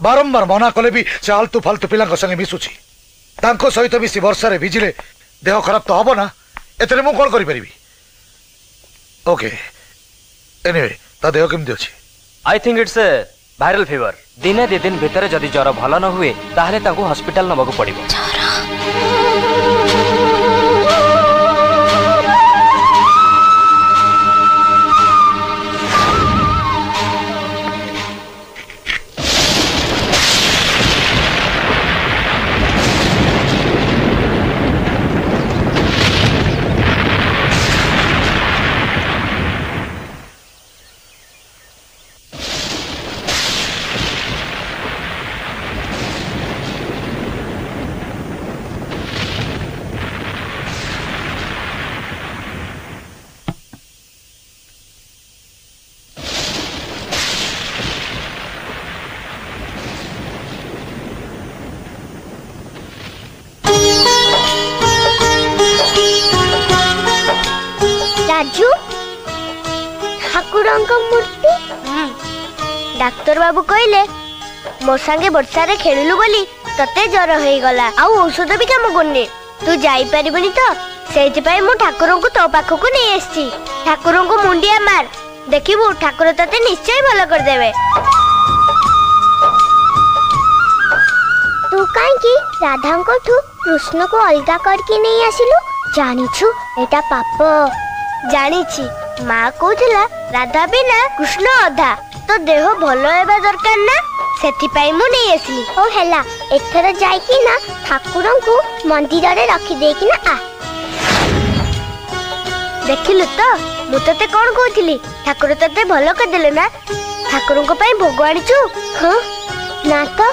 बारंबार मना कले भी से आलतू फालतू पिला संगे मिसुची सहित मिसी वर्षा भिजिले देह खराब तो हम ना एतरे मु कौन करि ओके एनीवे ता देह केमती अछि I think it's a viral fever दिने 2 दिन भितर जदि ज्वर भल न हुए ताहले ताकू हॉस्पिटल नबकू पड़िबो मूर्ति डाक्टर बाबू कहले मो संगे वर्षा रे खेललु बोली तते ज्वर होई गला आ औषध भी काम करने तू जाई परिबनी तो सेति पई मु ठाकुर को तो पाख को नहीं आसी ठाकुर को मुंडिया मार देखिबू ठाकुर तते निश्चय भलो कर देबे तू काई की राधा को ठू कृष्ण को अलगा करके नहीं आसिलु जानिछु एटा पाप जानिछि माँ कहला राधा बिना कृष्ण अधा तो देह भलो हेबा दरकार ना सेति पई मु नहीं आसली ओ हेला एथर जाई की ना ठाकुर को मंदिर रे रखी दे की ना आ देखिलु तो मु तते कोन कहथिली ठाकुर तते भलो कर देले ना ठाकुर को पई भोग आनिचु हां ना तो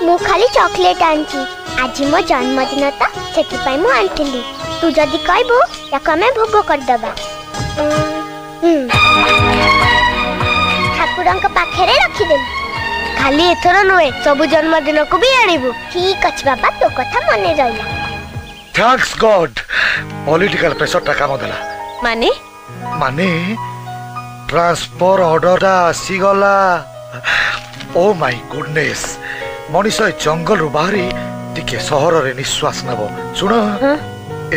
मु खाली चॉकलेट आनची आज मो जन्मदिन त सेति पई मु आनथिली तू जदी कहबो याका मैं भोग कर दबा ठाकुरंक पाखेरे रखी दे खाली एथर नुए सब जन्मदिन को भी आनिबो ठीक अछि बाबा तो कथा मने रहिला थैंक्स गॉड पॉलिटिकल प्रेशर टा काम देला माने माने ट्रांसफर ऑर्डर आसी गला ओ माय गुडनेस मनीष जंगल रु बाहरी टिके शहर रे निश्वास नबो सुनो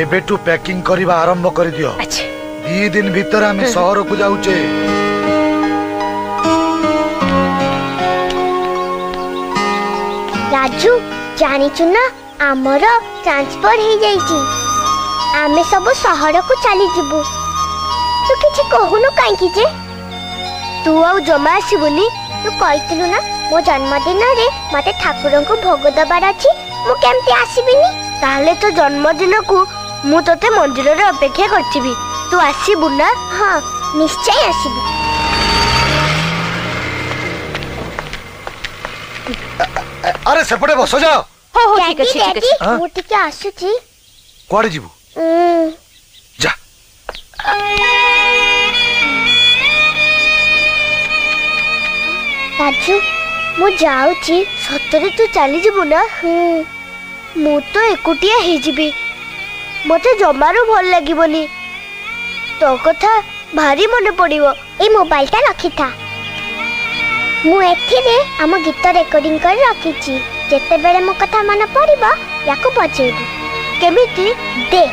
एबेटू पैकिंग करबा आरंभ कर दियो अच्छा 2 दिन भीतर हमें शहर को जाउचे राजू जानी चुना आमर ट्रांसफर हो जाइची आमे सब शहर को चली जीवु तू किछि कहूनु काई कि जे तू आ जमा आसीबुनी तू कहतिलु ना मो जन्मदिन रे मते ठाकुर को भोग दबार अछि मु केमती आसीबिनी ताले तो जन्मदिन को मु तते मंदिर रे अपेक्षा करथिबी तू आसीबु ना हां निश्चय आसीबी अरे सेपटे बसो जाओ हो हो ठीक अछि ठीक अछि मु टिके आसुची कोड़े जीवु जा राजू मु जाउची सतरे तू चली जीवु ना मु तो एकुटिया हे जीबी मते जमारो भल लागिबोनी तो कथा भारी मने पड़िबो ए मोबाइल ता रखी था मु एथिरे हम गीत रेकॉर्डिंग कर रखीची जेते बेले मो कथा मन पड़िबो याको बजेबू केमिति दे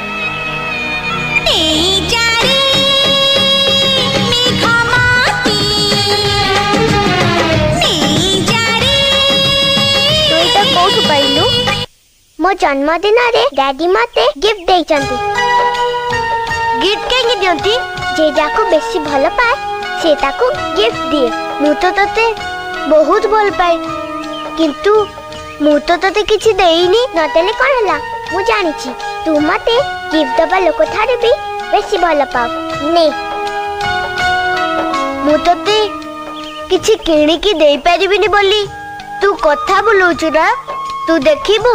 ए जारे मेघमाती ए जारे तू तो कोठ पाइलु मो जन्मदिन रे डैडी मते गिफ्ट देइचंती गिफ्ट केंगे दियंती जे जाको बेसी भल पाए से ताको गिफ्ट दिए मु तो तते बहुत भल पाए किंतु मु तो तते किछि देइनी नतेले कोन हला मु जानि छी तू मते गिफ्ट दबा लोक थारे भी बेसी भल पाओ ने मु तते किछि किणी की देई परिबिनी बोली तू कथा बोलुछु ना तू देखिबू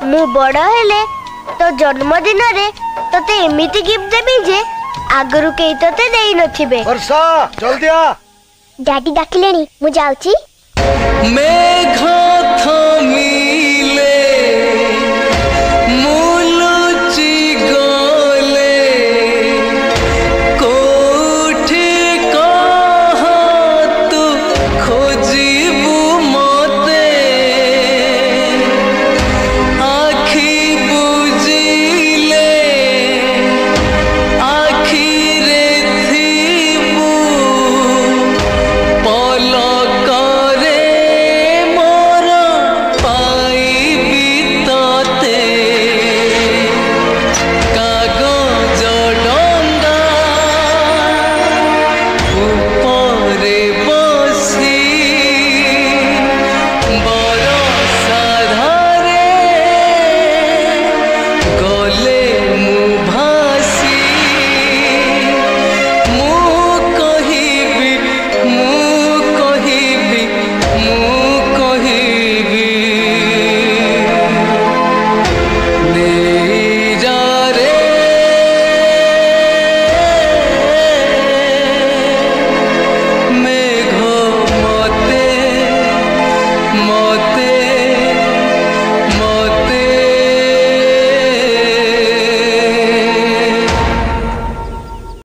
मु बड़ हेले तो जन्मदिन रे तते एमिति गिफ्ट देबी जे आगरु केई तते देई नथिबे वर्षा जल्दी आ डैडी डाकिलेनी मु जाउची मेघ थमिले मुलुची गले कोठी कह तू खोजिबू मते मते